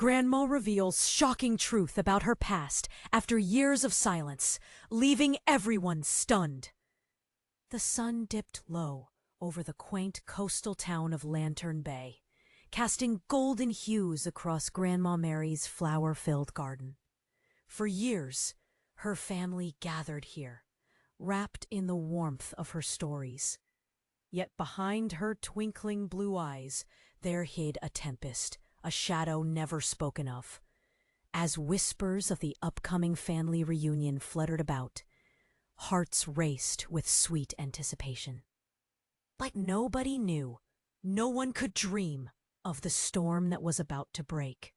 Grandma reveals shocking truth about her past after years of silence, leaving everyone stunned. The sun dipped low over the quaint coastal town of Lantern Bay, casting golden hues across Grandma Mary's flower-filled garden. For years, her family gathered here, wrapped in the warmth of her stories. Yet behind her twinkling blue eyes, there hid a tempest, a shadow never spoken of. As whispers of the upcoming family reunion fluttered about, hearts raced with sweet anticipation. But nobody knew, no one could dream of the storm that was about to break.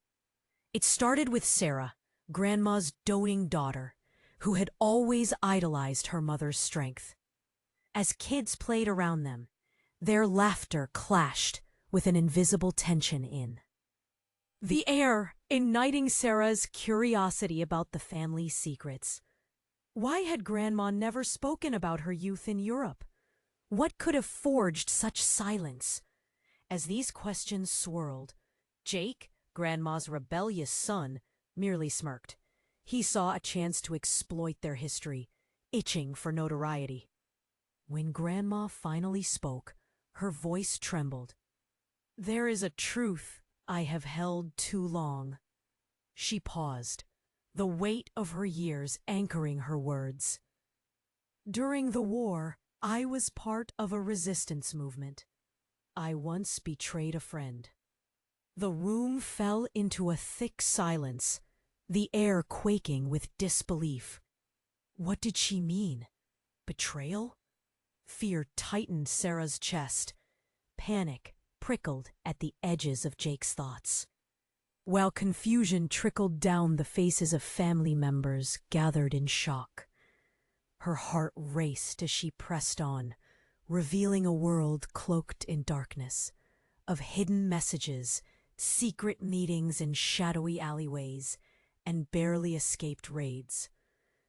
It started with Sarah, Grandma's doting daughter, who had always idolized her mother's strength. As kids played around them, their laughter clashed with an invisible tension in the air, igniting Sarah's curiosity about the family's secrets. Why had Grandma never spoken about her youth in Europe? What could have forged such silence? As these questions swirled, Jake, Grandma's rebellious son, merely smirked. He saw a chance to exploit their history, itching for notoriety. When Grandma finally spoke, her voice trembled. "There is a truth I have held too long." She paused, the weight of her years anchoring her words. "During the war, I was part of a resistance movement. I once betrayed a friend." The room fell into a thick silence, the air quaking with disbelief. What did she mean? Betrayal? Fear tightened Sarah's chest. Panic prickled at the edges of Jake's thoughts, while confusion trickled down the faces of family members gathered in shock. Her heart raced as she pressed on, revealing a world cloaked in darkness, of hidden messages, secret meetings in shadowy alleyways, and barely escaped raids.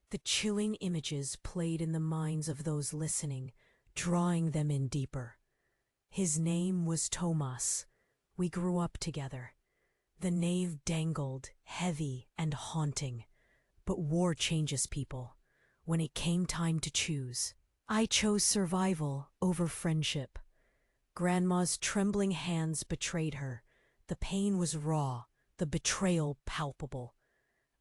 The chilling images played in the minds of those listening, drawing them in deeper. His name was Tomas. We grew up together. The name dangled, heavy and haunting. But war changes people. When it came time to choose, I chose survival over friendship. Grandma's trembling hands betrayed her. The pain was raw, the betrayal palpable.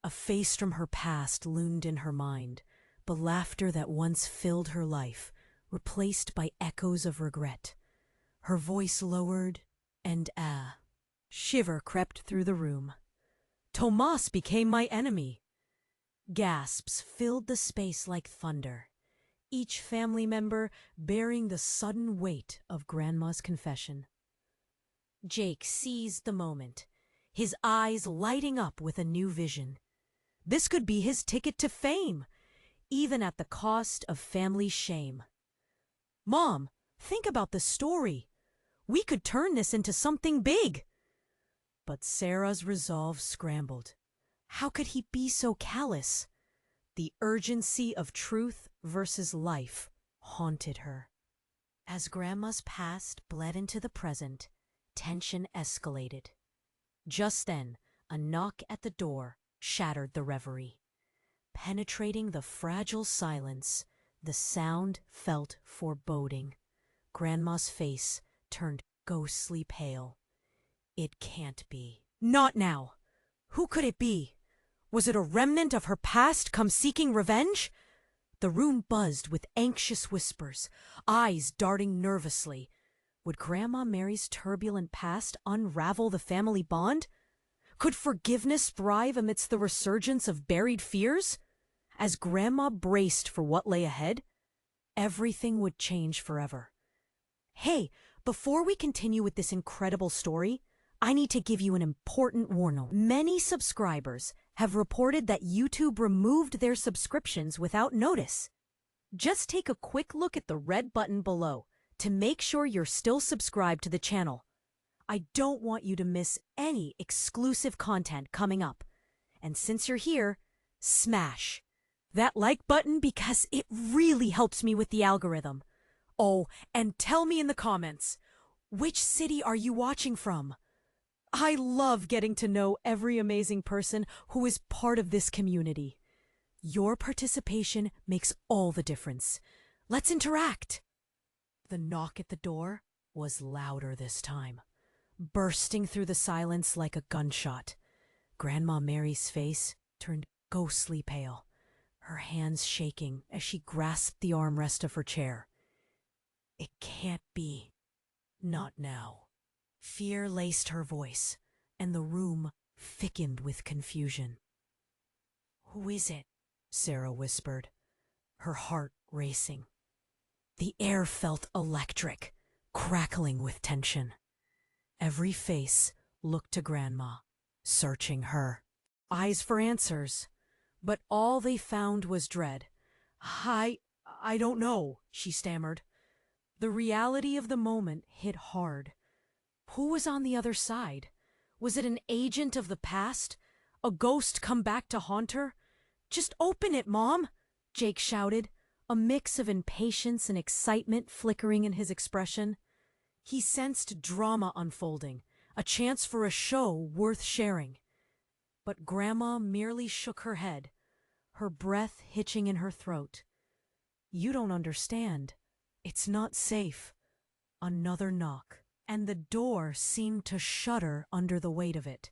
A face from her past loomed in her mind, the laughter that once filled her life, replaced by echoes of regret. Her voice lowered, and shiver crept through the room. "Tomas became my enemy." Gasps filled the space like thunder, each family member bearing the sudden weight of Grandma's confession. Jake seized the moment, his eyes lighting up with a new vision. This could be his ticket to fame, even at the cost of family shame. "Mom, think about the story. We could turn this into something big." But Sarah's resolve scrambled. How could he be so callous? The urgency of truth versus life haunted her. As Grandma's past bled into the present, tension escalated. Just then, a knock at the door shattered the reverie. Penetrating the fragile silence, the sound felt foreboding. Grandma's face turned ghostly pale. It can't be. Not now. Who could it be? Was it a remnant of her past come seeking revenge? The room buzzed with anxious whispers, eyes darting nervously. Would Grandma Mary's turbulent past unravel the family bond? Could forgiveness thrive amidst the resurgence of buried fears? As Grandma braced for what lay ahead, everything would change forever. Hey, before we continue with this incredible story, I need to give you an important warning. Many subscribers have reported that YouTube removed their subscriptions without notice. Just take a quick look at the red button below to make sure you're still subscribed to the channel. I don't want you to miss any exclusive content coming up. And since you're here, smash that like button because it really helps me with the algorithm. Oh, and tell me in the comments, which city are you watching from? I love getting to know every amazing person who is part of this community. Your participation makes all the difference. Let's interact. The knock at the door was louder this time, bursting through the silence like a gunshot. Grandma Mary's face turned ghostly pale, her hands shaking as she grasped the armrest of her chair. It can't be. Not now. Fear laced her voice, and the room thickened with confusion. "Who is it?" Sarah whispered, her heart racing. The air felt electric, crackling with tension. Every face looked to Grandma, searching her. Eyes for answers, but all they found was dread. I don't know," she stammered. The reality of the moment hit hard. Who was on the other side? Was it an agent of the past? A ghost come back to haunt her? "Just open it, Mom!" Jake shouted, a mix of impatience and excitement flickering in his expression. He sensed drama unfolding, a chance for a show worth sharing. But Grandma merely shook her head, her breath hitching in her throat. "You don't understand. It's not safe." Another knock, and the door seemed to shudder under the weight of it.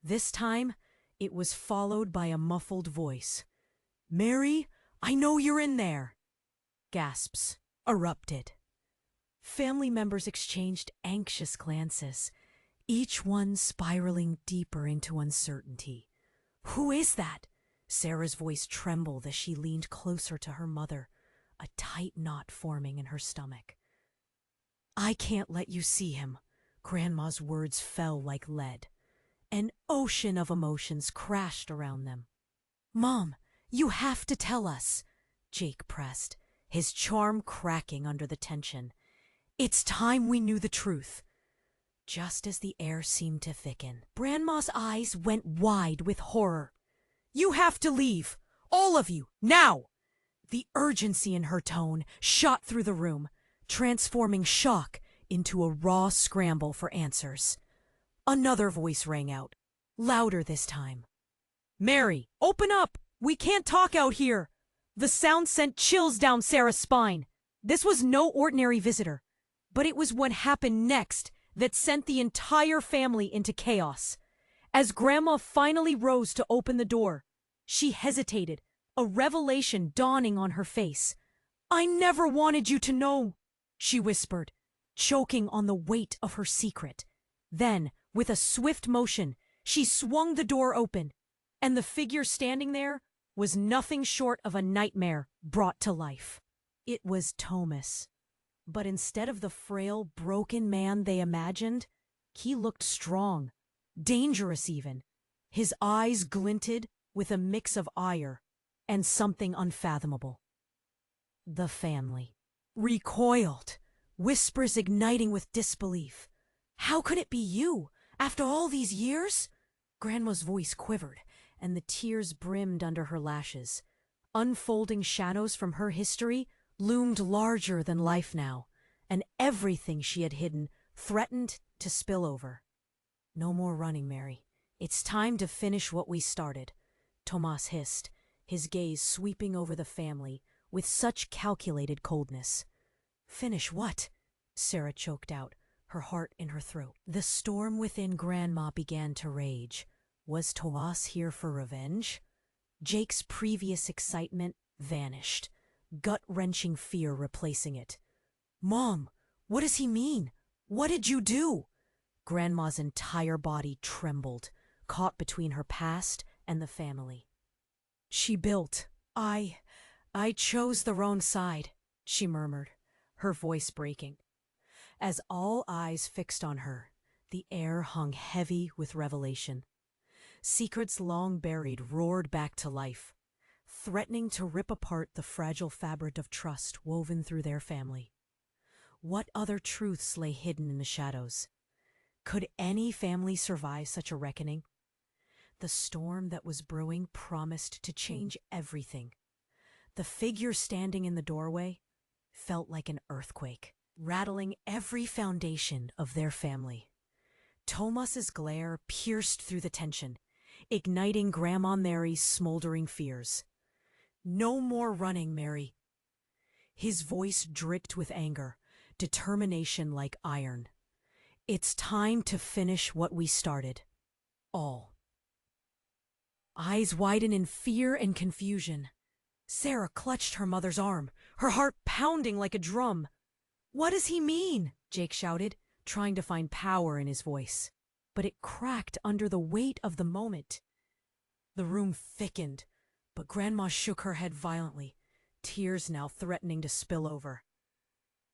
This time, it was followed by a muffled voice. "Mary, I know you're in there!" Gasps erupted. Family members exchanged anxious glances, each one spiraling deeper into uncertainty. "Who is that?" Sarah's voice trembled as she leaned closer to her mother, a tight knot forming in her stomach. "I can't let you see him." Grandma's words fell like lead. An ocean of emotions crashed around them. "Mom, you have to tell us," Jake pressed, his charm cracking under the tension. "It's time we knew the truth." Just as the air seemed to thicken, Grandma's eyes went wide with horror. "You have to leave! All of you! Now!" The urgency in her tone shot through the room, transforming shock into a raw scramble for answers. Another voice rang out, louder this time. "Mary, open up! We can't talk out here!" The sound sent chills down Sarah's spine. This was no ordinary visitor, but it was what happened next that sent the entire family into chaos. As Grandma finally rose to open the door, she hesitated, a revelation dawning on her face. "I never wanted you to know," she whispered, choking on the weight of her secret. Then, with a swift motion, she swung the door open, and the figure standing there was nothing short of a nightmare brought to life. It was Thomas. But instead of the frail, broken man they imagined, he looked strong, dangerous even. His eyes glinted with a mix of ire and something unfathomable. The family recoiled, whispers igniting with disbelief. "How could it be you, after all these years?" Grandma's voice quivered, and the tears brimmed under her lashes. Unfolding shadows from her history loomed larger than life now, and everything she had hidden threatened to spill over. "No more running, Mary. It's time to finish what we started," Tomas hissed, his gaze sweeping over the family with such calculated coldness. "Finish what?" Sarah choked out, her heart in her throat. The storm within Grandma began to rage. Was Tomas here for revenge? Jake's previous excitement vanished, gut-wrenching fear replacing it. "Mom, what does he mean? What did you do?" Grandma's entire body trembled, caught between her past and the family. "She built. I chose the wrong side," she murmured, her voice breaking. As all eyes fixed on her, the air hung heavy with revelation. Secrets long buried roared back to life, threatening to rip apart the fragile fabric of trust woven through their family. What other truths lay hidden in the shadows? Could any family survive such a reckoning? The storm that was brewing promised to change everything. The figure standing in the doorway felt like an earthquake, rattling every foundation of their family. Tomas's glare pierced through the tension, igniting Grandma Mary's smoldering fears. "No more running, Mary." His voice dripped with anger, determination like iron. "It's time to finish what we started. All." Eyes widen in fear and confusion. Sarah clutched her mother's arm, her heart pounding like a drum. "What does he mean?" Jake shouted, trying to find power in his voice. But it cracked under the weight of the moment. The room thickened, but Grandma shook her head violently, tears now threatening to spill over.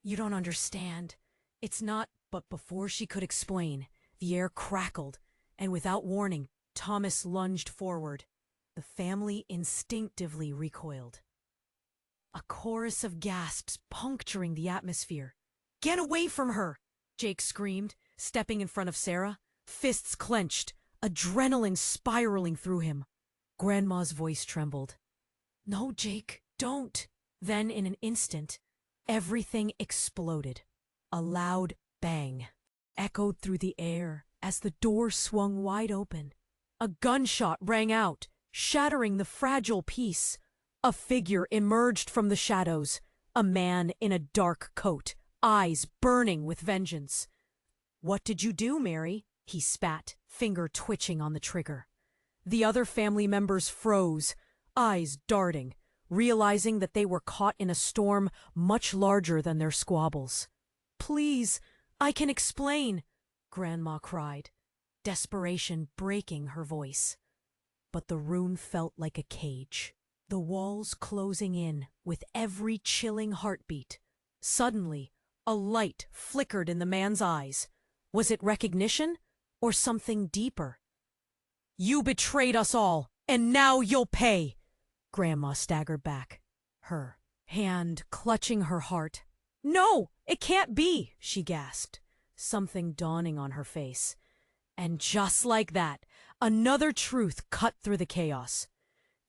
"You don't understand. It's not—" But before she could explain, the air crackled, and without warning, Thomas lunged forward. The family instinctively recoiled. A chorus of gasps puncturing the atmosphere. "Get away from her!" Jake screamed, stepping in front of Sarah, fists clenched, adrenaline spiraling through him. Grandma's voice trembled. "No, Jake, don't." Then, in an instant, everything exploded. A loud bang echoed through the air as the door swung wide open. A gunshot rang out, shattering the fragile peace. A figure emerged from the shadows, a man in a dark coat, eyes burning with vengeance. "What did you do, Mary?" he spat, finger twitching on the trigger. The other family members froze, eyes darting, realizing that they were caught in a storm much larger than their squabbles. "Please, I can explain," Grandma cried, desperation breaking her voice. But the room felt like a cage, the walls closing in with every chilling heartbeat. Suddenly, a light flickered in the man's eyes. Was it recognition or something deeper? "You betrayed us all, and now you'll pay!" Grandma staggered back, her hand clutching her heart. "No, it can't be!" she gasped, something dawning on her face. And just like that, another truth cut through the chaos.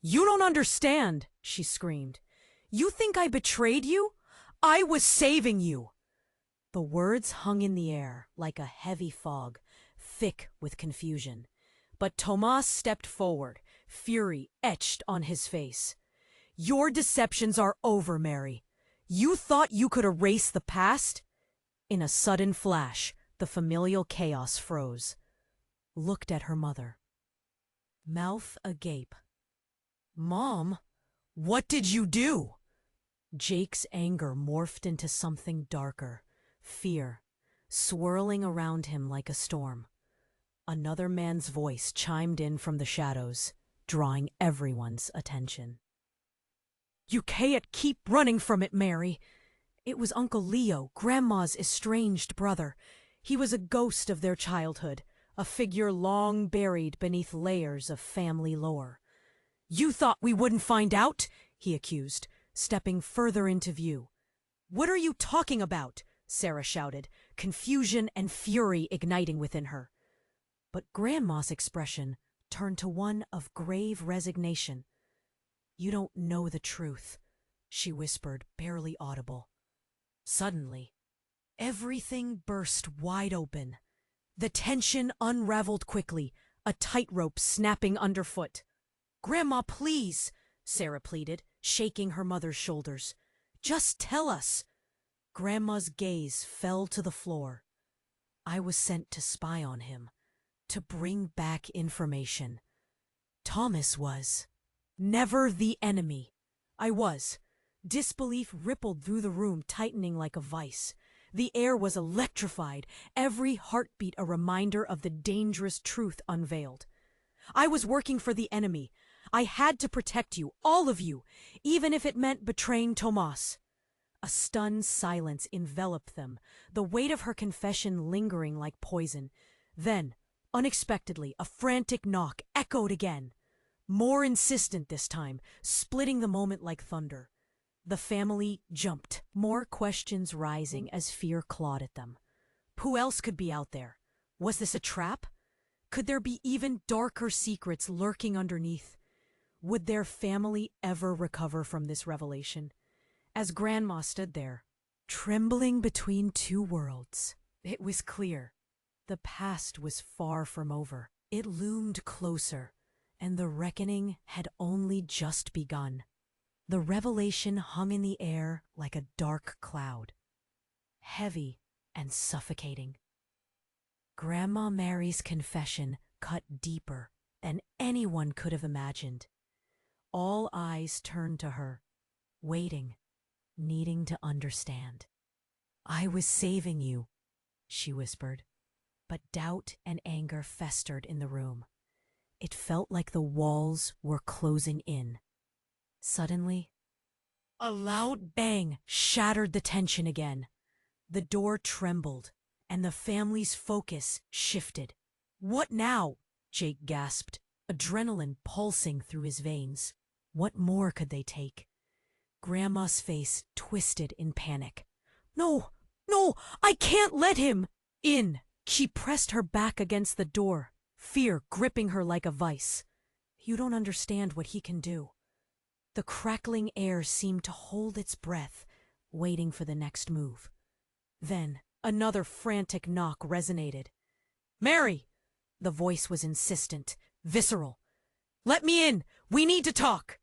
"You don't understand," she screamed. "You think I betrayed you? I was saving you!" The words hung in the air like a heavy fog, thick with confusion. But Tomas stepped forward, fury etched on his face. "Your deceptions are over, Mary. You thought you could erase the past?" In a sudden flash, the familial chaos froze. Looked at her mother, mouth agape. "Mom, what did you do?" Jake's anger morphed into something darker, fear, swirling around him like a storm. Another man's voice chimed in from the shadows, drawing everyone's attention. "You can't keep running from it, Mary." It was Uncle Leo, Grandma's estranged brother. He was a ghost of their childhood, a figure long buried beneath layers of family lore. "You thought we wouldn't find out?" he accused, stepping further into view. "What are you talking about?" Sarah shouted, confusion and fury igniting within her. But Grandma's expression turned to one of grave resignation. "You don't know the truth," she whispered, barely audible. Suddenly, everything burst wide open. The tension unraveled quickly, a tightrope snapping underfoot. "Grandma, please," Sarah pleaded, shaking her mother's shoulders. "Just tell us." Grandma's gaze fell to the floor. "I was sent to spy on him, to bring back information. Thomas was never the enemy. I was." Disbelief rippled through the room, tightening like a vice. The air was electrified, every heartbeat a reminder of the dangerous truth unveiled. "I was working for the enemy. I had to protect you, all of you, even if it meant betraying Tomas." A stunned silence enveloped them, the weight of her confession lingering like poison. Then, unexpectedly, a frantic knock echoed again. More insistent this time, splitting the moment like thunder. The family jumped, more questions rising as fear clawed at them. Who else could be out there? Was this a trap? Could there be even darker secrets lurking underneath? Would their family ever recover from this revelation? As Grandma stood there, trembling between two worlds, it was clear. The past was far from over. It loomed closer, and the reckoning had only just begun. The revelation hung in the air like a dark cloud, heavy and suffocating. Grandma Mary's confession cut deeper than anyone could have imagined. All eyes turned to her, waiting, needing to understand. "I was saving you," she whispered, but doubt and anger festered in the room. It felt like the walls were closing in. Suddenly, a loud bang shattered the tension again. The door trembled, and the family's focus shifted. "What now?" Jake gasped, adrenaline pulsing through his veins. What more could they take? Grandma's face twisted in panic. "No, no, I can't let him in." She pressed her back against the door, fear gripping her like a vice. "You don't understand what he can do." The crackling air seemed to hold its breath, waiting for the next move. Then another frantic knock resonated. "Mary!" The voice was insistent, visceral. "Let me in! We need to talk!"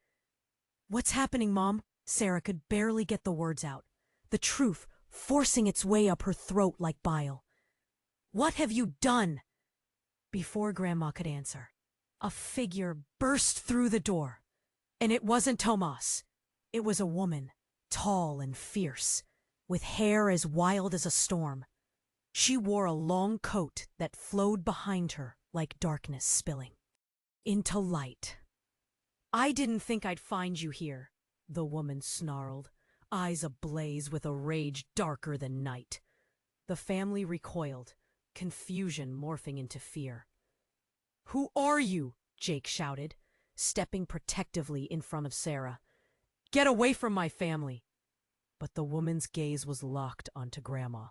"What's happening, Mom?" Sarah could barely get the words out, the truth forcing its way up her throat like bile. "What have you done?" Before Grandma could answer, a figure burst through the door. And it wasn't Tomas. It was a woman, tall and fierce, with hair as wild as a storm. She wore a long coat that flowed behind her like darkness spilling into light. "I didn't think I'd find you here," the woman snarled, eyes ablaze with a rage darker than night. The family recoiled, confusion morphing into fear. "Who are you?" Jake shouted, stepping protectively in front of Sarah. "Get away from my family!" But the woman's gaze was locked onto Grandma.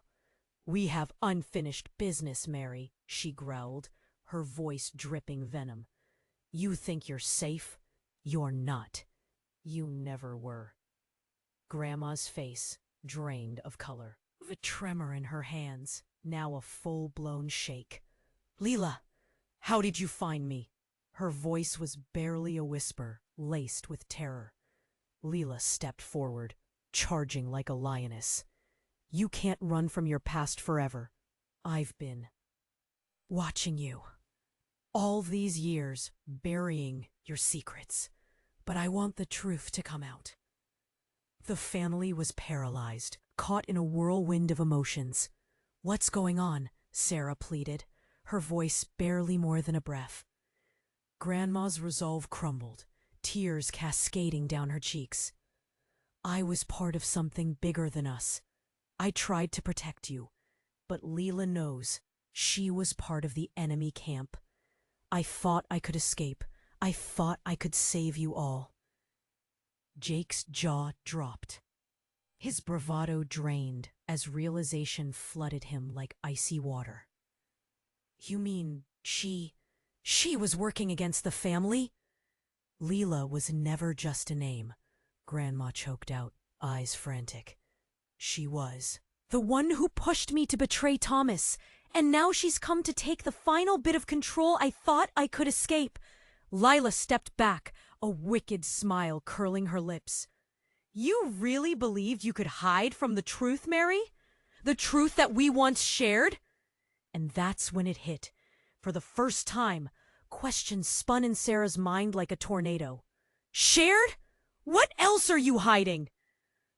"We have unfinished business, Mary," she growled, her voice dripping venom. "You think you're safe? You're not. You never were." Grandma's face drained of color, a tremor in her hands, now a full-blown shake. "Leela, how did you find me?" Her voice was barely a whisper, laced with terror. Leela stepped forward, charging like a lioness. "You can't run from your past forever. I've been watching you all these years, burying your secrets. But I want the truth to come out." The family was paralyzed, caught in a whirlwind of emotions. "What's going on?" Sarah pleaded, her voice barely more than a breath. Grandma's resolve crumbled, tears cascading down her cheeks. "I was part of something bigger than us. I tried to protect you, but Leela knows she was part of the enemy camp. I thought I could escape. I thought I could save you all." Jake's jaw dropped. His bravado drained as realization flooded him like icy water. "You mean she was working against the family?" "Leela was never just a name," Grandma choked out, eyes frantic. "She was the one who pushed me to betray Thomas, and now she's come to take the final bit of control I thought I could escape." Lila stepped back, a wicked smile curling her lips. "You really believed you could hide from the truth, Mary? The truth that we once shared?" And that's when it hit. For the first time, questions spun in Sarah's mind like a tornado. "Shared? What else are you hiding?"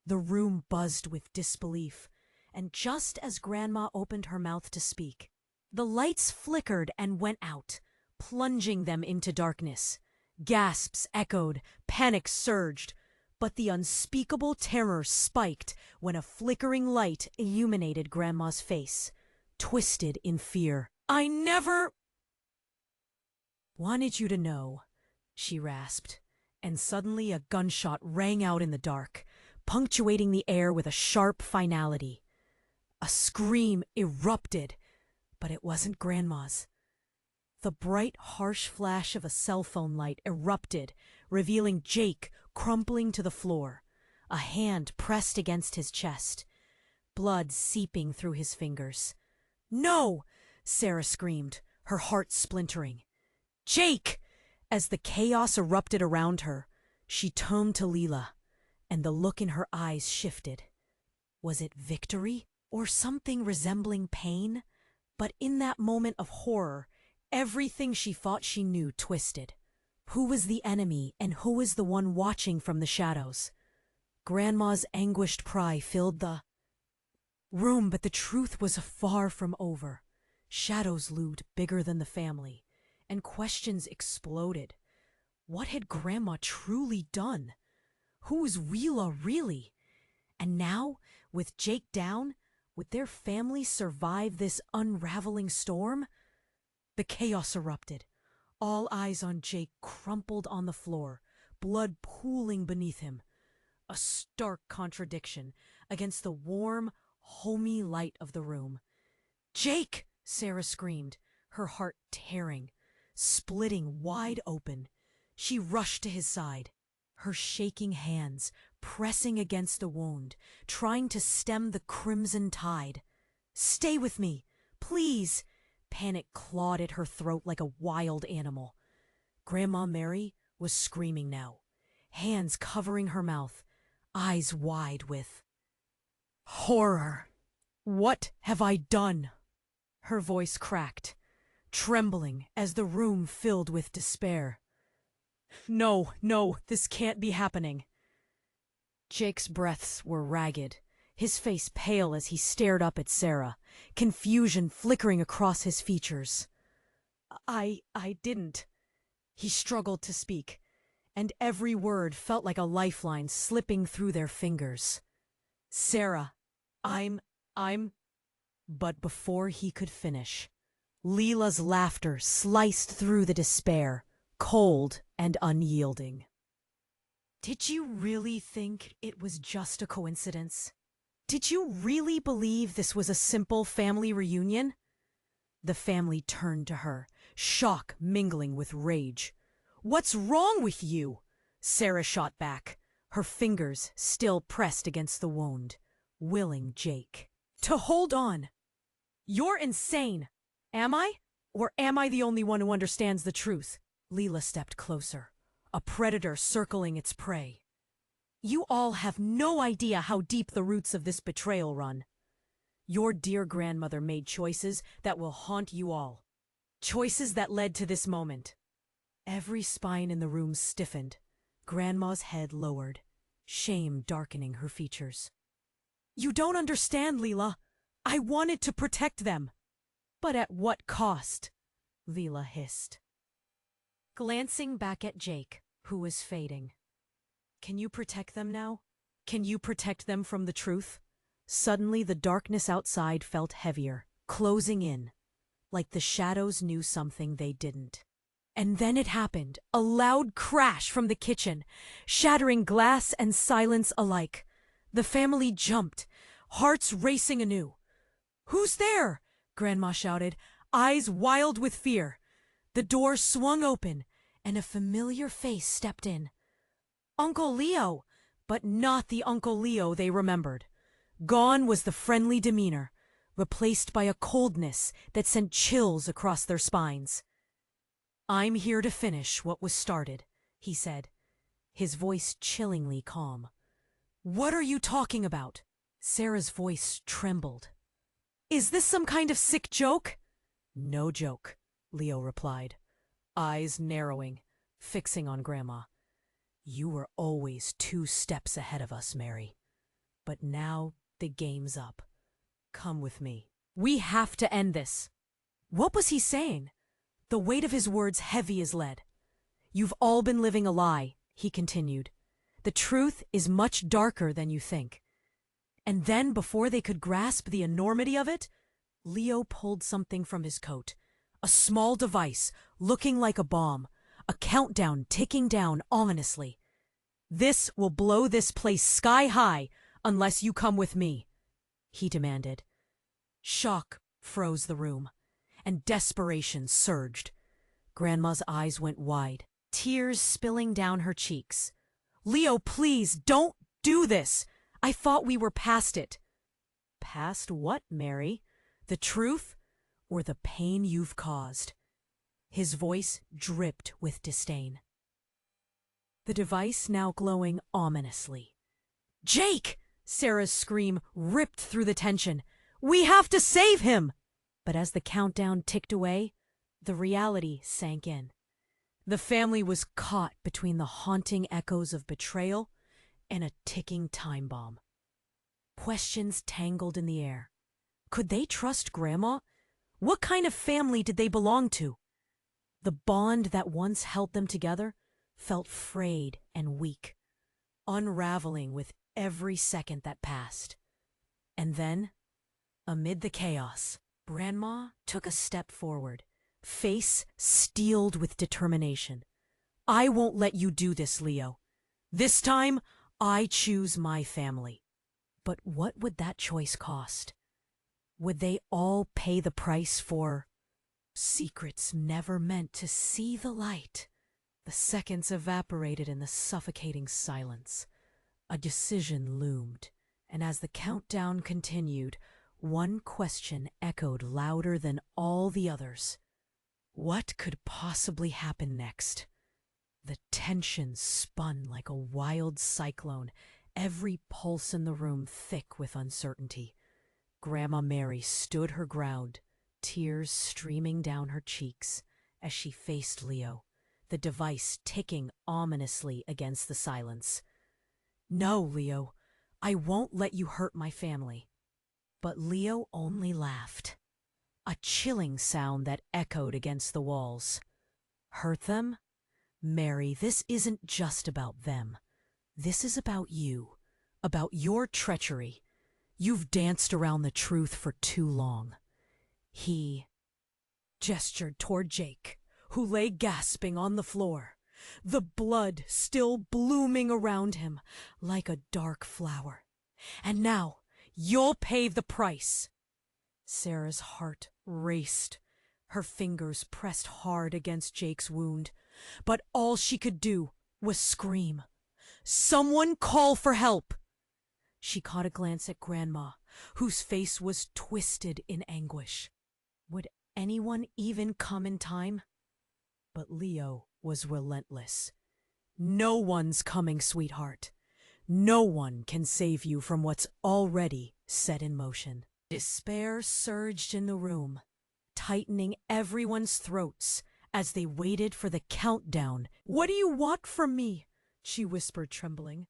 The room buzzed with disbelief, and just as Grandma opened her mouth to speak, the lights flickered and went out, plunging them into darkness. Gasps echoed, panic surged, but the unspeakable terror spiked when a flickering light illuminated Grandma's face, twisted in fear. "I never wanted you to know," she rasped, and suddenly a gunshot rang out in the dark, punctuating the air with a sharp finality. A scream erupted, but it wasn't Grandma's. The bright, harsh flash of a cell phone light erupted, revealing Jake crumpling to the floor, a hand pressed against his chest, blood seeping through his fingers. "No! Sarah screamed, her heart splintering. Jake! As the chaos erupted around her, she turned to Leela, and the look in her eyes shifted. Was it victory or something resembling pain? But in that moment of horror, everything she thought she knew twisted. Who was the enemy and who was the one watching from the shadows? Grandma's anguished cry filled the room, but the truth was far from over. Shadows loomed bigger than the family, and questions exploded. What had Grandma truly done? Who was Wheela really? And now, with Jake down, would their family survive this unraveling storm? The chaos erupted. All eyes on Jake crumpled on the floor, blood pooling beneath him. A stark contradiction against the warm, homey light of the room. Jake! Sarah screamed, her heart tearing, splitting wide open. She rushed to his side, her shaking hands pressing against the wound, trying to stem the crimson tide. Stay with me, please! Panic clawed at her throat like a wild animal. Grandma Mary was screaming now, hands covering her mouth, eyes wide with horror. What have I done? Her voice cracked, trembling as the room filled with despair. No, this can't be happening. Jake's breaths were ragged, his face pale as he stared up at Sarah, confusion flickering across his features. I didn't. He struggled to speak, and every word felt like a lifeline slipping through their fingers. Sarah, I'm... But before he could finish, Leela's laughter sliced through the despair, cold and unyielding. Did you really think it was just a coincidence? Did you really believe this was a simple family reunion? The family turned to her, shock mingling with rage. What's wrong with you? Sarah shot back, her fingers still pressed against the wound, willing Jake to hold on. You're insane. Am I? Or am I the only one who understands the truth? Leela stepped closer, a predator circling its prey. You all have no idea how deep the roots of this betrayal run. Your dear grandmother made choices that will haunt you all. Choices that led to this moment. Every spine in the room stiffened, Grandma's head lowered, shame darkening her features. You don't understand, Leela. I wanted to protect them. But at what cost? Leela hissed, glancing back at Jake, who was fading. Can you protect them now? Can you protect them from the truth? Suddenly the darkness outside felt heavier, closing in, like the shadows knew something they didn't. And then it happened, a loud crash from the kitchen, shattering glass and silence alike. The family jumped, hearts racing anew. Who's there? Grandma shouted, eyes wild with fear. The door swung open, and a familiar face stepped in. Uncle Leo, but not the Uncle Leo they remembered. Gone was the friendly demeanor, replaced by a coldness that sent chills across their spines. I'm here to finish what was started, he said, his voice chillingly calm. What are you talking about? Sarah's voice trembled. Is this some kind of sick joke? No joke, Leo replied, eyes narrowing, fixing on Grandma. You were always 2 steps ahead of us, Mary. But now the game's up. Come with me. We have to end this. What was he saying? The weight of his words heavy as lead. You've all been living a lie, he continued. The truth is much darker than you think. And then, before they could grasp the enormity of it, Leo pulled something from his coat. A small device, looking like a bomb. A countdown ticking down ominously. This will blow this place sky high unless you come with me, he demanded. Shock froze the room, and desperation surged. Grandma's eyes went wide, tears spilling down her cheeks. Leo, please, don't do this! I thought we were past it. Past what, Mary? The truth? or the pain you've caused." His voice dripped with disdain. The device now glowing ominously. "Jake!" Sarah's scream ripped through the tension. "We have to save him!" But as the countdown ticked away, the reality sank in. The family was caught between the haunting echoes of betrayal and a ticking time bomb. Questions tangled in the air. Could they trust Grandma? What kind of family did they belong to? The bond that once held them together felt frayed and weak, unraveling with every second that passed. And then, amid the chaos, Grandma took a step forward, face steeled with determination. "I won't let you do this, Leo. This time, I choose my family." But what would that choice cost? Would they all pay the price for secrets never meant to see the light? The seconds evaporated in the suffocating silence. A decision loomed, and as the countdown continued, one question echoed louder than all the others. What could possibly happen next? The tension spun like a wild cyclone, every pulse in the room thick with uncertainty. Grandma Mary stood her ground, tears streaming down her cheeks as she faced Leo, the device ticking ominously against the silence. "No, Leo, I won't let you hurt my family." But Leo only laughed, a chilling sound that echoed against the walls. "Hurt them? Mary, this isn't just about them. This is about you, about your treachery. You've danced around the truth for too long." He gestured toward Jake, who lay gasping on the floor, the blood still blooming around him like a dark flower. "And now, you'll pay the price." Sarah's heart raced. Her fingers pressed hard against Jake's wound, but all she could do was scream. "Someone call for help!" She caught a glance at Grandma, whose face was twisted in anguish. Would anyone even come in time? But Leo was relentless. "No one's coming, sweetheart. No one can save you from what's already set in motion." Despair surged in the room, tightening everyone's throats as they waited for the countdown. "What do you want from me?" she whispered, trembling.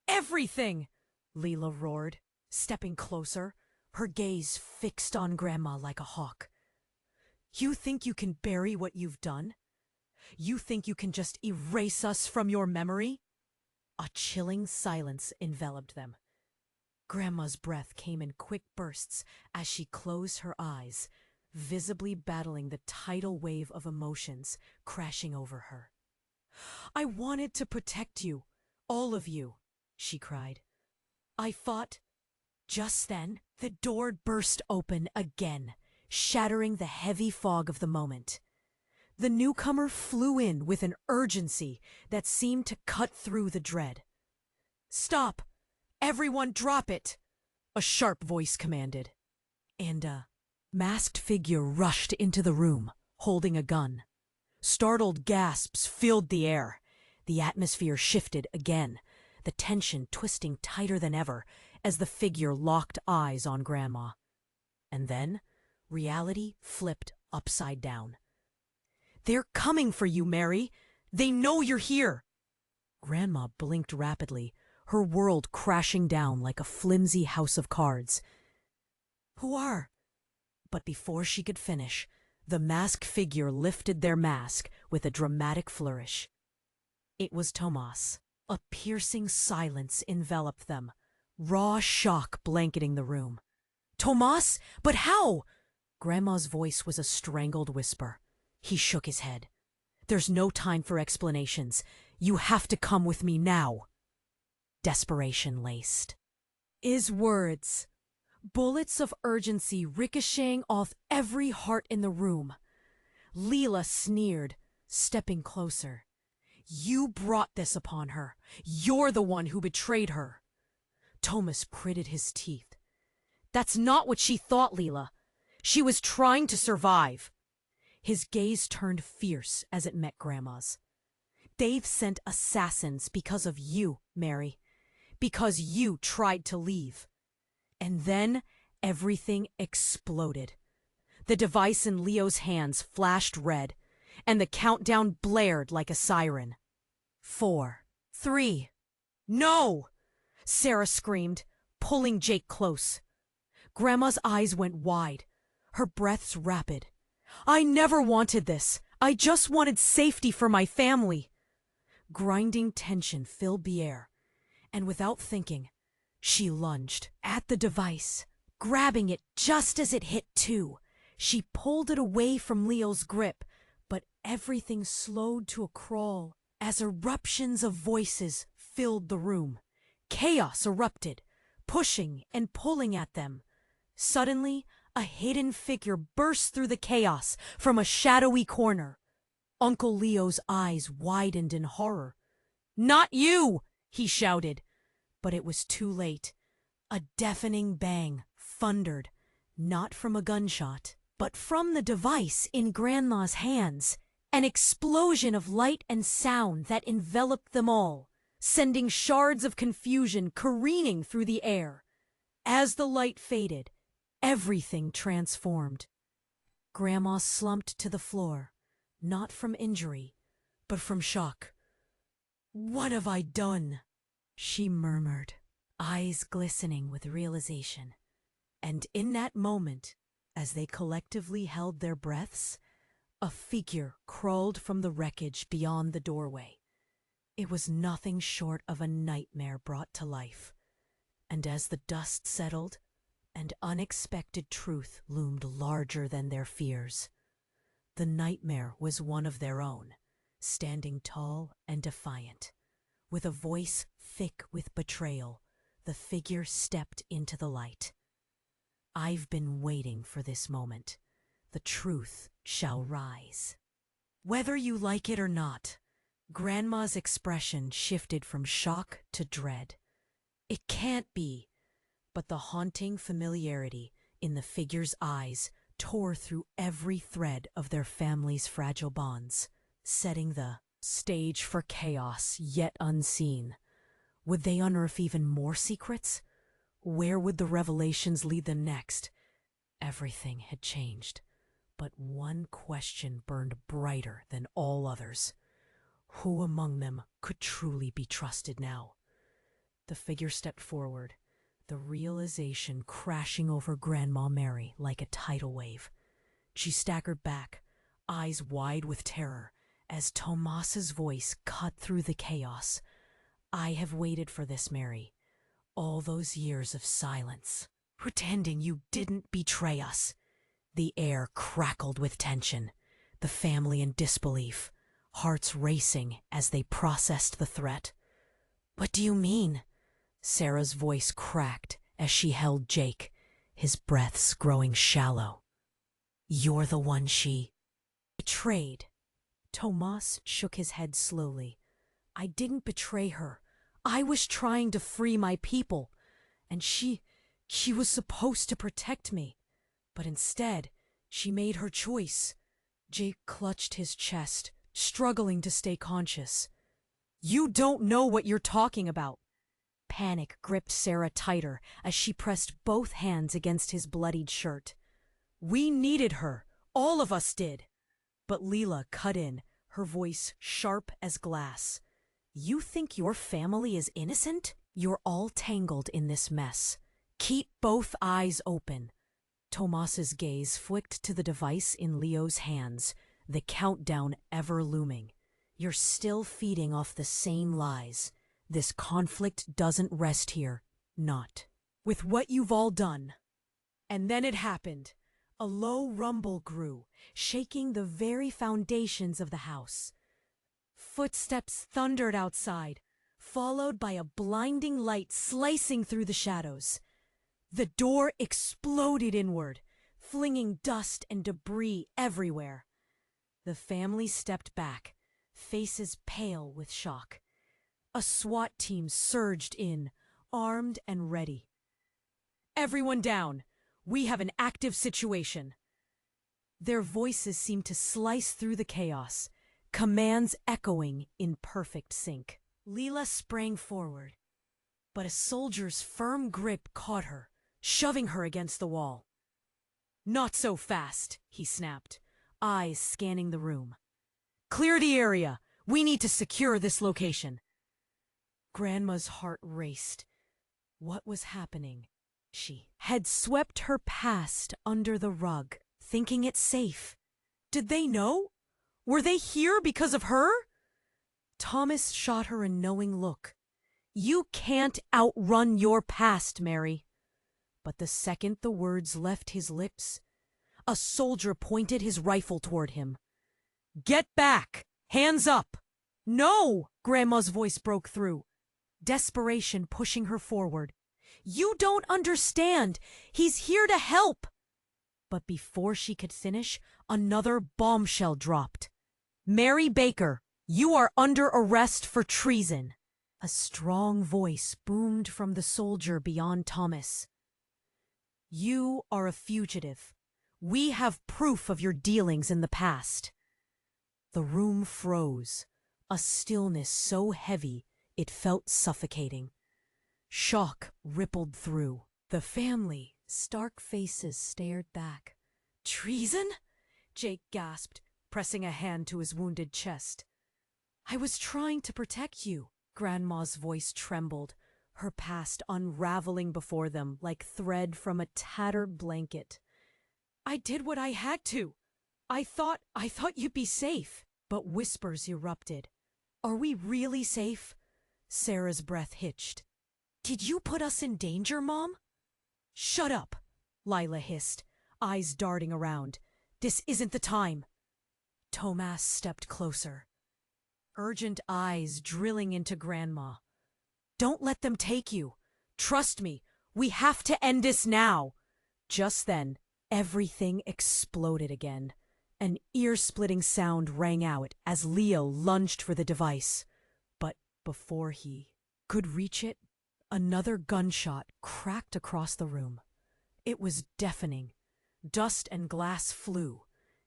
"Everything!" Leela roared, stepping closer, her gaze fixed on Grandma like a hawk. "You think you can bury what you've done? You think you can just erase us from your memory?" A chilling silence enveloped them. Grandma's breath came in quick bursts as she closed her eyes, visibly battling the tidal wave of emotions crashing over her. "I wanted to protect you, all of you," she cried. "I fought." Just then, the door burst open again, shattering the heavy fog of the moment. The newcomer flew in with an urgency that seemed to cut through the dread. "Stop! Everyone drop it!" a sharp voice commanded. And a masked figure rushed into the room, holding a gun. Startled gasps filled the air. The atmosphere shifted again, the tension twisting tighter than ever as the figure locked eyes on Grandma. And then, reality flipped upside down. "They're coming for you, Mary! They know you're here!" Grandma blinked rapidly, her world crashing down like a flimsy house of cards. "Who are?" But before she could finish, the masked figure lifted their mask with a dramatic flourish. It was Tomas. A piercing silence enveloped them, raw shock blanketing the room. "Tomas? But how?" Grandma's voice was a strangled whisper. He shook his head. "There's no time for explanations. You have to come with me now." Desperation laced his words, bullets of urgency ricocheting off every heart in the room. Leela sneered, stepping closer. "You brought this upon her. You're the one who betrayed her." Thomas gritted his teeth. "That's not what she thought, Leela. She was trying to survive. His gaze turned fierce as it met Grandma's. They've sent assassins because of you, Mary. Because you tried to leave. And then everything exploded. The device in Leo's hands flashed red, and the countdown blared like a siren. 4, 3, no! Sarah screamed, pulling Jake close. Grandma's eyes went wide, her breaths rapid. I never wanted this. I just wanted safety for my family. Grinding tension filled the air, and without thinking, she lunged at the device, grabbing it just as it hit 2. She pulled it away from Leo's grip, but everything slowed to a crawl as eruptions of voices filled the room. Chaos erupted, pushing and pulling at them. Suddenly, a hidden figure burst through the chaos from a shadowy corner. Uncle Leo's eyes widened in horror. "Not you!" he shouted. But it was too late. A deafening bang thundered, not from a gunshot, but from the device in Grandma's hands. An explosion of light and sound that enveloped them all, sending shards of confusion careening through the air. As the light faded, everything transformed. Grandma slumped to the floor, not from injury, but from shock. "What have I done?" she murmured, eyes glistening with realization. And in that moment, as they collectively held their breaths, a figure crawled from the wreckage beyond the doorway. It was nothing short of a nightmare brought to life. And as the dust settled, an unexpected truth loomed larger than their fears. The nightmare was one of their own, standing tall and defiant. With a voice thick with betrayal, the figure stepped into the light. "I've been waiting for this moment. The truth shall rise." Whether you like it or not, Grandma's expression shifted from shock to dread. It can't be, but the haunting familiarity in the figure's eyes tore through every thread of their family's fragile bonds, setting the stage for chaos yet unseen. Would they unearth even more secrets? Where would the revelations lead them next? Everything had changed, but one question burned brighter than all others. Who among them could truly be trusted now? The figure stepped forward, the realization crashing over Grandma Mary like a tidal wave. She staggered back, eyes wide with terror, as Tomas's voice cut through the chaos. "I have waited for this, Mary. All those years of silence, pretending you didn't betray us." The air crackled with tension, the family in disbelief, hearts racing as they processed the threat. "What do you mean?" Sarah's voice cracked as she held Jake, his breaths growing shallow. "You're the one she betrayed." Tomas shook his head slowly. "I didn't betray her. I was trying to free my people, and she was supposed to protect me. But instead, she made her choice." Jake clutched his chest, struggling to stay conscious. "You don't know what you're talking about." Panic gripped Sarah tighter as she pressed both hands against his bloodied shirt. "We needed her. All of us did." But Leela cut in, her voice sharp as glass. "You think your family is innocent? You're all tangled in this mess. Keep both eyes open." Tomas's gaze flicked to the device in Leo's hands, the countdown ever looming. "You're still feeding off the same lies. This conflict doesn't rest here. Not with what you've all done." And then it happened. A low rumble grew, shaking the very foundations of the house. Footsteps thundered outside, followed by a blinding light slicing through the shadows. The door exploded inward, flinging dust and debris everywhere. The family stepped back, faces pale with shock. A SWAT team surged in, armed and ready. "Everyone down! We have an active situation. Their voices seemed to slice through the chaos, commands echoing in perfect sync. Leela sprang forward, but a soldier's firm grip caught her, shoving her against the wall. "Not so fast," he snapped, eyes scanning the room. "Clear the area. We need to secure this location." Grandma's heart raced. What was happening? She had swept her past under the rug, thinking it safe. Did they know? Were they here because of her? Thomas shot her a knowing look. "You can't outrun your past, Mary." But the second the words left his lips, a soldier pointed his rifle toward him. "Get back! Hands up!" "No!" Grandma's voice broke through, desperation pushing her forward. "You don't understand. He's here to help." But before she could finish, another bombshell dropped. "Mary Baker, you are under arrest for treason." A strong voice boomed from the soldier beyond Thomas. "You are a fugitive. We have proof of your dealings in the past." The room froze, a stillness so heavy it felt suffocating. Shock rippled through. The family, stark faces stared back. "Treason?" Jake gasped, pressing a hand to his wounded chest. "I was trying to protect you." Grandma's voice trembled, her past unraveling before them like thread from a tattered blanket. "I did what I had to. I thought you'd be safe." But whispers erupted. "Are we really safe?" Sarah's breath hitched. "Did you put us in danger, Mom?" "Shut up," Lila hissed, eyes darting around. "This isn't the time." Tomas stepped closer, urgent eyes drilling into Grandma. "Don't let them take you. Trust me, we have to end this now." Just then, everything exploded again. An ear-splitting sound rang out as Leo lunged for the device. But before he could reach it, another gunshot cracked across the room. It was deafening. Dust and glass flew,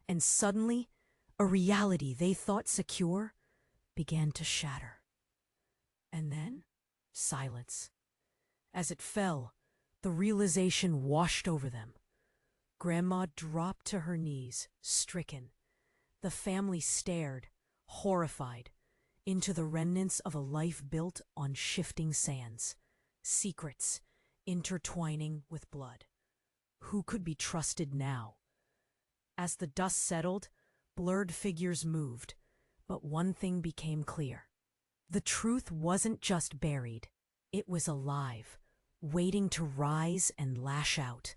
and suddenly, a reality they thought secure began to shatter. And then, silence. As it fell, the realization washed over them. Grandma dropped to her knees, stricken. The family stared, horrified, into the remnants of a life built on shifting sands, secrets intertwining with blood. Who could be trusted now? As the dust settled, blurred figures moved, but one thing became clear. The truth wasn't just buried, it was alive, waiting to rise and lash out,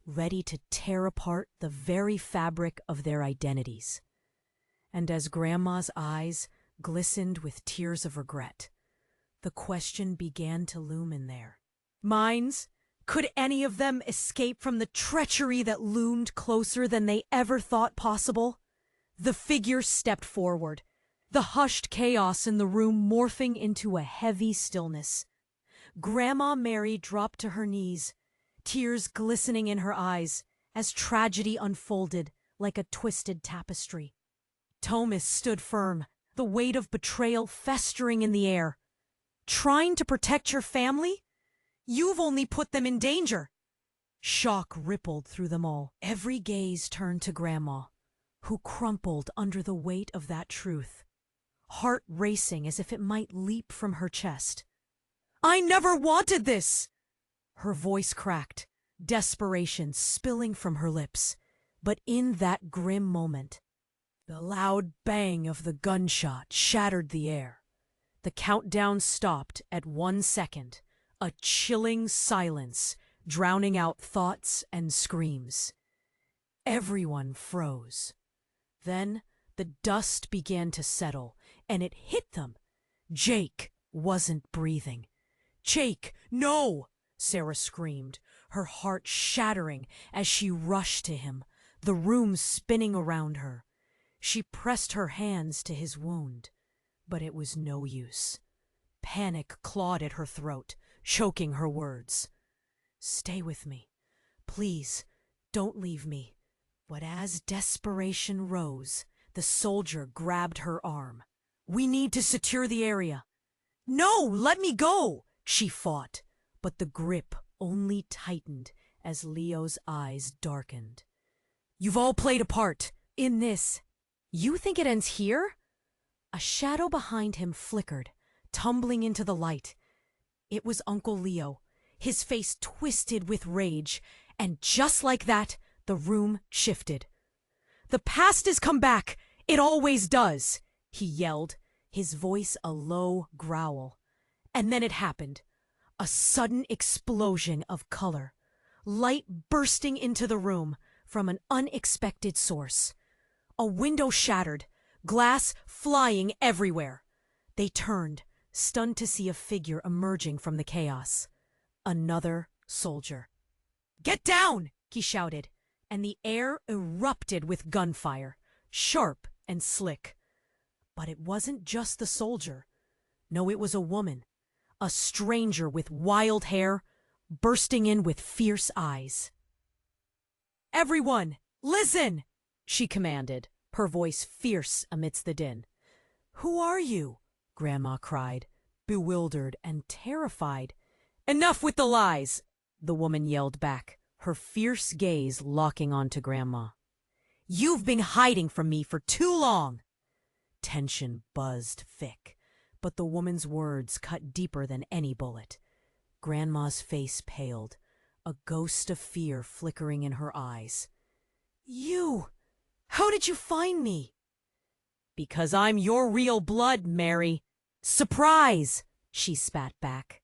ready to tear apart the very fabric of their identities. And as Grandma's eyes glistened with tears of regret, the question began to loom in there. Minds? Could any of them escape from the treachery that loomed closer than they ever thought possible? The figure stepped forward, the hushed chaos in the room morphing into a heavy stillness. Grandma Mary dropped to her knees, tears glistening in her eyes as tragedy unfolded like a twisted tapestry. Thomas stood firm, the weight of betrayal festering in the air. "Trying to protect your family? You've only put them in danger." Shock rippled through them all. Every gaze turned to Grandma, who crumpled under the weight of that truth, heart racing as if it might leap from her chest. "I never wanted this!" Her voice cracked, desperation spilling from her lips. But in that grim moment, the loud bang of the gunshot shattered the air. The countdown stopped at 1 second, a chilling silence drowning out thoughts and screams. Everyone froze. Then the dust began to settle, and it hit them. Jake wasn't breathing. "Jake, no!" Sarah screamed, her heart shattering as she rushed to him, the room spinning around her. She pressed her hands to his wound, but it was no use. Panic clawed at her throat, choking her words. "Stay with me. Please, don't leave me. But as desperation rose, the soldier grabbed her arm. We need to secure the area. No, let me go, she fought, but the grip only tightened as Leo's eyes darkened. You've all played a part in this. You think it ends here? A shadow behind him flickered, tumbling into the light. It was Uncle Leo, his face twisted with rage, and just like that, the room shifted. The past has come back. It always does, he yelled, his voice a low growl. And then it happened. A sudden explosion of color. Light bursting into the room from an unexpected source. A window shattered, glass flying everywhere. They turned, stunned to see a figure emerging from the chaos. Another soldier. Get down, he shouted, and the air erupted with gunfire, sharp and slick. But it wasn't just the soldier. No, it was a woman, a stranger with wild hair, bursting in with fierce eyes. Everyone, listen, she commanded, her voice fierce amidst the din. Who are you? Grandma cried, bewildered and terrified. Enough with the lies, the woman yelled back, her fierce gaze locking onto Grandma. You've been hiding from me for too long. Tension buzzed thick, but the woman's words cut deeper than any bullet. Grandma's face paled, a ghost of fear flickering in her eyes. You! How did you find me? Because I'm your real blood, Mary. Surprise! She spat back,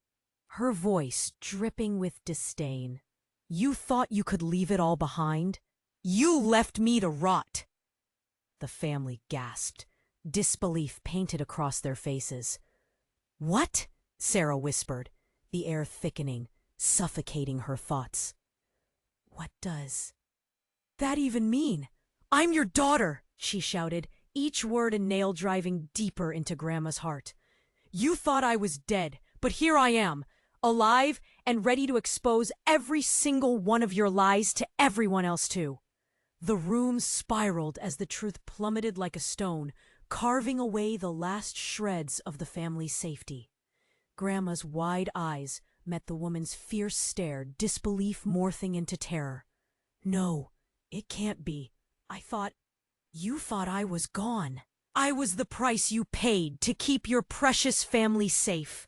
her voice dripping with disdain. You thought you could leave it all behind? You left me to rot. The family gasped, disbelief painted across their faces. What? Sarah whispered, the air thickening, suffocating her thoughts. What does that even mean? I'm your daughter, she shouted, each word a nail driving deeper into Grandma's heart. You thought I was dead, but here I am, alive and ready to expose every single one of your lies to everyone else too. The room spiraled as the truth plummeted like a stone, carving away the last shreds of the family's safety. Grandma's wide eyes met the woman's fierce stare, disbelief morphing into terror. No, it can't be. You thought I was gone. I was the price you paid to keep your precious family safe.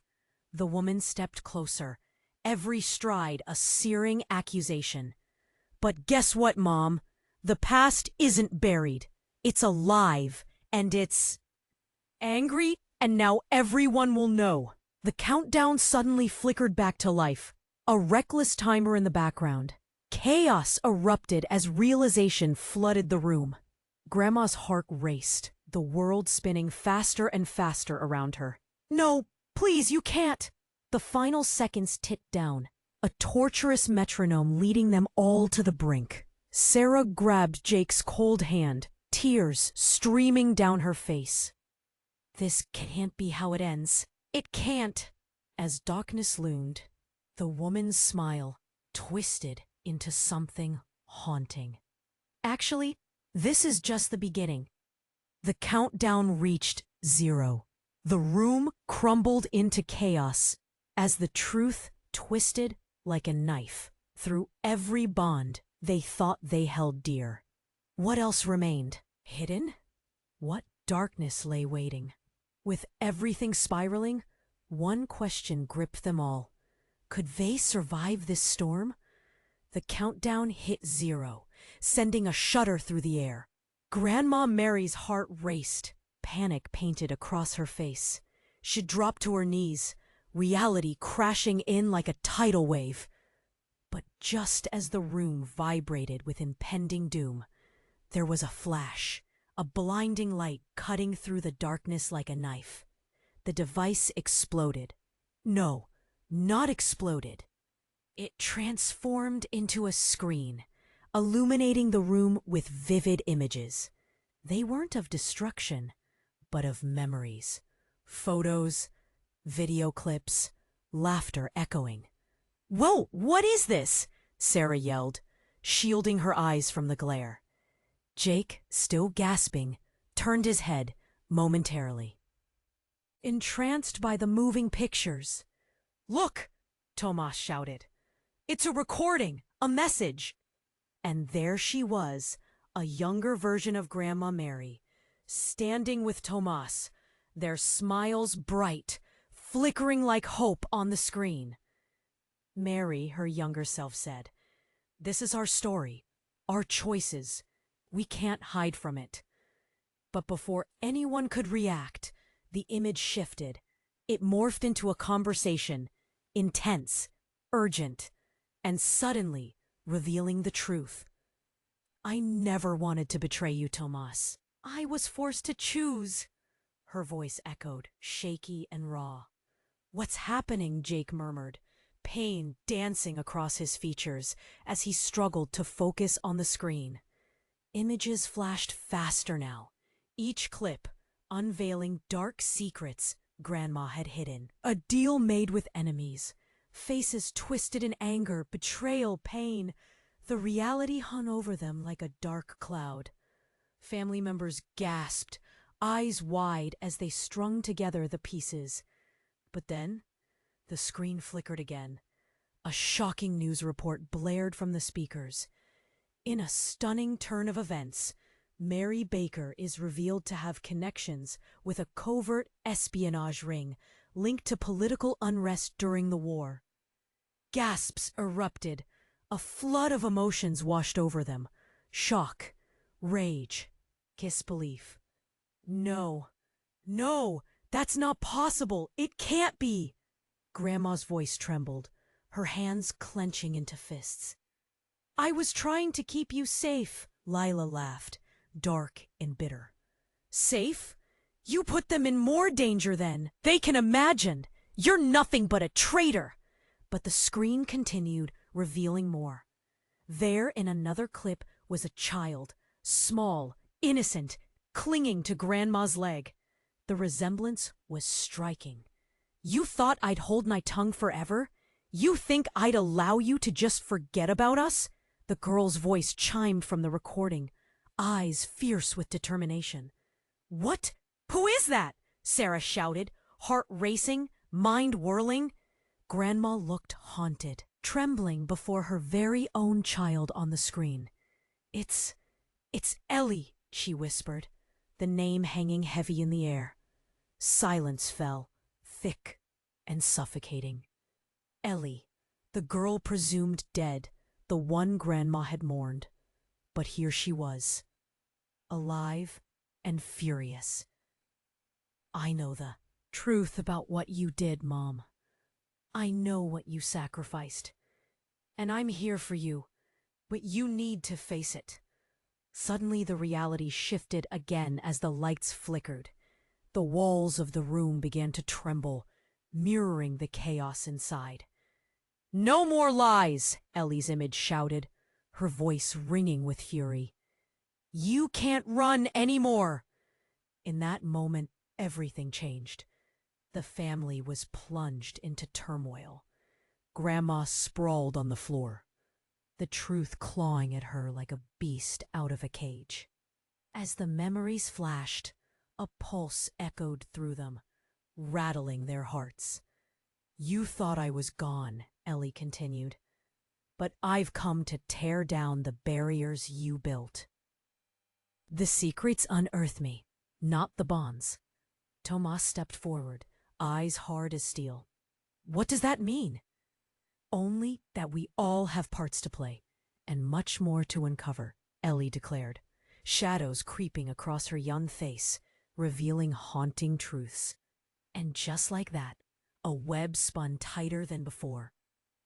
The woman stepped closer, every stride a searing accusation. But guess what, Mom? The past isn't buried. It's alive, and it's angry, and now everyone will know. The countdown suddenly flickered back to life, a reckless timer in the background. Chaos erupted as realization flooded the room. Grandma's heart raced, the world spinning faster and faster around her. No, please, you can't. The final seconds ticked down, a torturous metronome leading them all to the brink. Sarah grabbed Jake's cold hand, tears streaming down her face. This can't be how it ends. It can't. As darkness loomed, the woman's smile twisted into something haunting. Actually, this is just the beginning. The countdown reached 0. The room crumbled into chaos as the truth twisted like a knife through every bond they thought they held dear. What else remained? Hidden? What darkness lay waiting? With everything spiraling, one question gripped them all. Could they survive this storm? The countdown hit 0, sending a shudder through the air. Grandma Mary's heart raced, panic painted across her face. She dropped to her knees, reality crashing in like a tidal wave. But just as the room vibrated with impending doom, there was a flash, a blinding light cutting through the darkness like a knife. The device exploded. No, not exploded. It transformed into a screen, illuminating the room with vivid images. They weren't of destruction, but of memories. Photos, video clips, laughter echoing. Whoa, what is this? Sarah yelled, shielding her eyes from the glare. Jake, still gasping, turned his head momentarily. Entranced by the moving pictures. "Look!" Tomas shouted. "It's a recording, a message!" And there she was, a younger version of Grandma Mary, standing with Tomas, their smiles bright, flickering like hope on the screen. Mary, her younger self, said, "This is our story, our choices. We can't hide from it." But before anyone could react, the image shifted. It morphed into a conversation, intense, urgent, and suddenly revealing the truth. "I never wanted to betray you, Tomas. I was forced to choose." Her voice echoed, shaky and raw. "What's happening?" Jake murmured, pain dancing across his features as he struggled to focus on the screen. Images flashed faster now, each clip unveiling dark secrets Grandma had hidden. A deal made with enemies, faces twisted in anger, betrayal, pain. The reality hung over them like a dark cloud. Family members gasped, eyes wide as they strung together the pieces. But then, the screen flickered again. A shocking news report blared from the speakers. In a stunning turn of events, Mary Baker is revealed to have connections with a covert espionage ring linked to political unrest during the war. Gasps erupted. A flood of emotions washed over them. Shock, rage, disbelief. "No, no, that's not possible. It can't be." Grandma's voice trembled, her hands clenching into fists. "I was trying to keep you safe," Lila laughed, dark and bitter. "Safe? You put them in more danger then. They can imagine. You're nothing but a traitor." But the screen continued, revealing more. There in another clip was a child, small, innocent, clinging to Grandma's leg. The resemblance was striking. "You thought I'd hold my tongue forever? You think I'd allow you to just forget about us?" The girl's voice chimed from the recording, eyes fierce with determination. "What? Who is that?" Sarah shouted, heart racing, mind whirling. Grandma looked haunted, trembling before her very own child on the screen. It's Ellie," she whispered, the name hanging heavy in the air. Silence fell, thick and suffocating. Ellie, the girl presumed dead, the one Grandma had mourned. But here she was, alive and furious. "I know the truth about what you did, Mom. I know what you sacrificed. And I'm here for you, but you need to face it." Suddenly the reality shifted again as the lights flickered. The walls of the room began to tremble, mirroring the chaos inside. "No more lies!" Ellie's image shouted, her voice ringing with fury. "You can't run anymore!" In that moment, everything changed. The family was plunged into turmoil. Grandma sprawled on the floor, the truth clawing at her like a beast out of a cage. As the memories flashed, a pulse echoed through them, rattling their hearts. "You thought I was gone," Ellie continued, "but I've come to tear down the barriers you built." "The secrets unearthed me, not the bonds." Tomas stepped forward, eyes hard as steel. "What does that mean?" "Only that we all have parts to play, and much more to uncover," Ellie declared, shadows creeping across her young face, revealing haunting truths. And just like that, a web spun tighter than before.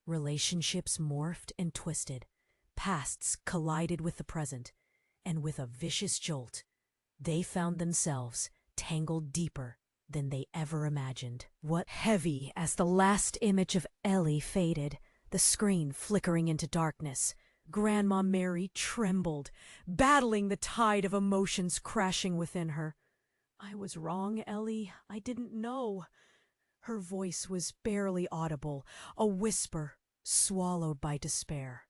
Relationships morphed and twisted, pasts collided with the present, and with a vicious jolt, they found themselves tangled deeper than they ever imagined. What heavy as the last image of Ellie faded, the screen flickering into darkness, Grandma Mary trembled, battling the tide of emotions crashing within her. "I was wrong, Ellie. I didn't know." Her voice was barely audible, a whisper swallowed by despair.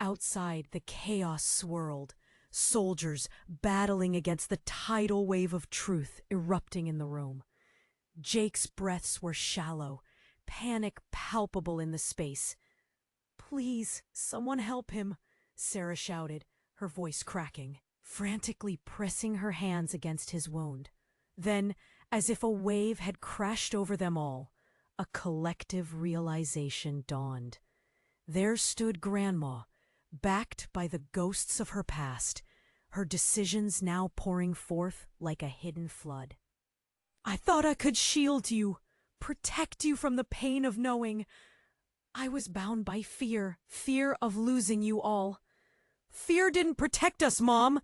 Outside, the chaos swirled, soldiers battling against the tidal wave of truth erupting in the room. Jake's breaths were shallow, panic palpable in the space. "Please, someone help him," Sarah shouted, her voice cracking, frantically pressing her hands against his wound. Then, as if a wave had crashed over them all, a collective realization dawned. There stood Grandma, backed by the ghosts of her past, her decisions now pouring forth like a hidden flood. "I thought I could shield you, protect you from the pain of knowing. I was bound by fear of losing you all." "Fear didn't protect us, Mom,"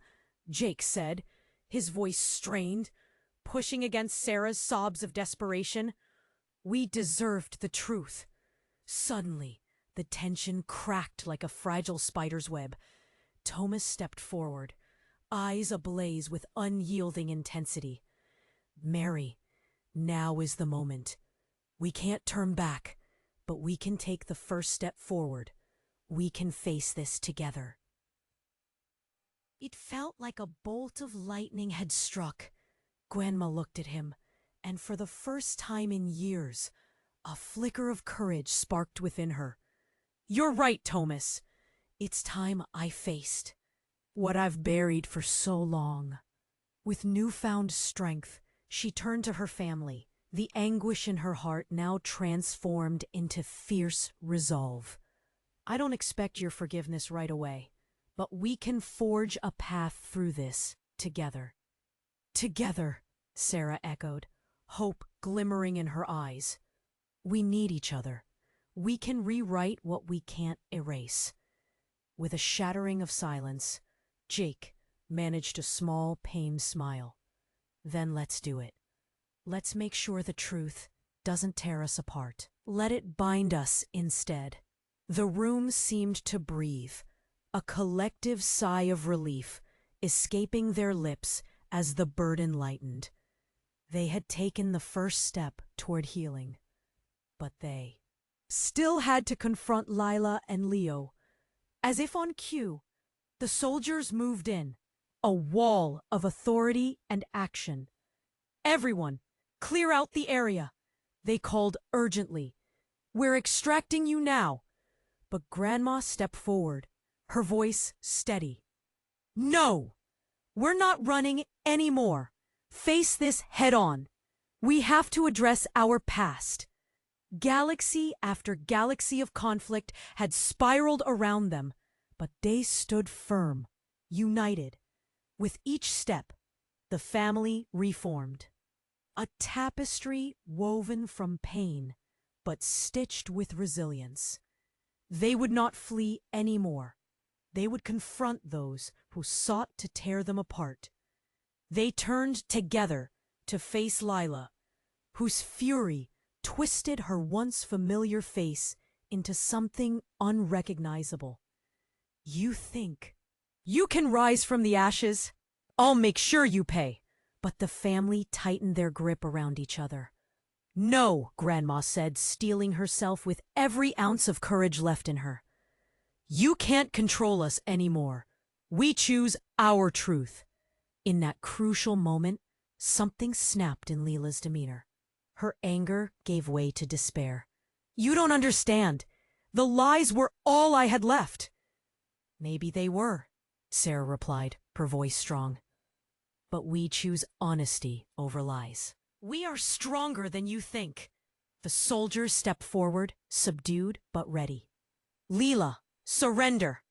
Jake said, his voice strained, pushing against Sarah's sobs of desperation. "We deserved the truth." Suddenly, the tension cracked like a fragile spider's web. Thomas stepped forward, eyes ablaze with unyielding intensity. "Mary, now is the moment. We can't turn back, but we can take the first step forward. We can face this together." It felt like a bolt of lightning had struck. Grandma looked at him, and for the first time in years, a flicker of courage sparked within her. "You're right, Thomas. It's time I faced what I've buried for so long." With newfound strength, she turned to her family, the anguish in her heart now transformed into fierce resolve. "I don't expect your forgiveness right away, but we can forge a path through this together." "Together," Sarah echoed, hope glimmering in her eyes. "We need each other. We can rewrite what we can't erase." With a shattering of silence, Jake managed a small, pained smile. "Then let's do it. Let's make sure the truth doesn't tear us apart. Let it bind us instead." The room seemed to breathe, a collective sigh of relief escaping their lips as the burden lightened. They had taken the first step toward healing, but they still had to confront Lila and Leo. As if on cue, the soldiers moved in, a wall of authority and action. "Everyone, clear out the area," they called urgently. "We're extracting you now." But Grandma stepped forward, her voice steady. "No! We're not running anymore. Face this head on. We have to address our past." Galaxy after galaxy of conflict had spiraled around them, but they stood firm, united. With each step, the family reformed. A tapestry woven from pain, but stitched with resilience. They would not flee anymore. They would confront those who sought to tear them apart. They turned together to face Lila, whose fury twisted her once familiar face into something unrecognizable. "You think you can rise from the ashes? I'll make sure you pay." But the family tightened their grip around each other. "No," Grandma said, steeling herself with every ounce of courage left in her. "You can't control us anymore. We choose our truth." In that crucial moment, something snapped in Leela's demeanor. Her anger gave way to despair. "You don't understand. The lies were all I had left." "Maybe they were," Sarah replied, her voice strong. "But we choose honesty over lies. We are stronger than you think." The soldiers stepped forward, subdued but ready. "Leela, surrender!"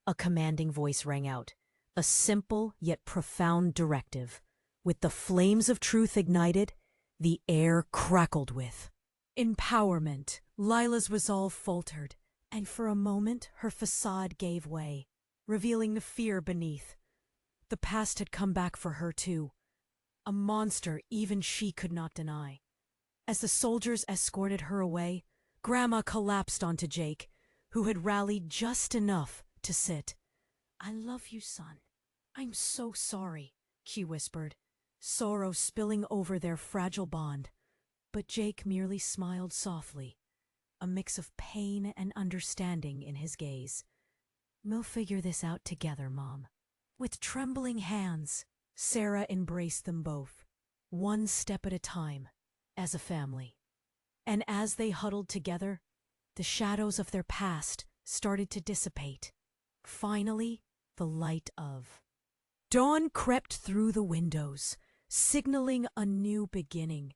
A commanding voice rang out, a simple yet profound directive. With the flames of truth ignited, the air crackled with empowerment. Lila's resolve faltered, and for a moment her facade gave way, revealing the fear beneath. The past had come back for her too, a monster even she could not deny. As the soldiers escorted her away, Grandma collapsed onto Jake, who had rallied just enough to sit. "I love you, son. I'm so sorry," she whispered, sorrow spilling over their fragile bond. But Jake merely smiled softly, a mix of pain and understanding in his gaze. We'll figure this out together, Mom. With trembling hands, Sarah embraced them both, one step at a time, as a family. And as they huddled together, the shadows of their past started to dissipate. Finally, the light of dawn crept through the windows, signaling a new beginning.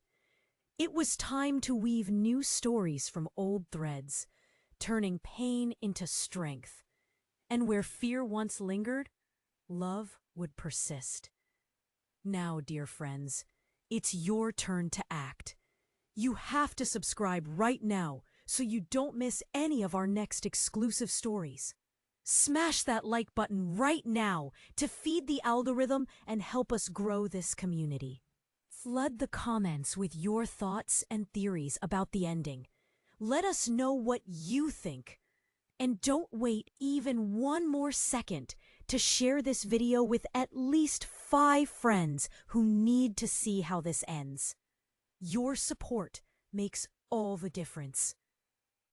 It was time to weave new stories from old threads, turning pain into strength. And where fear once lingered, love would persist. Now, dear friends, it's your turn to act. You have to subscribe right now so you don't miss any of our next exclusive stories. Smash that like button right now to feed the algorithm and help us grow this community. Flood the comments with your thoughts and theories about the ending. Let us know what you think. And don't wait even one more second to share this video with at least 5 friends who need to see how this ends. Your support makes all the difference.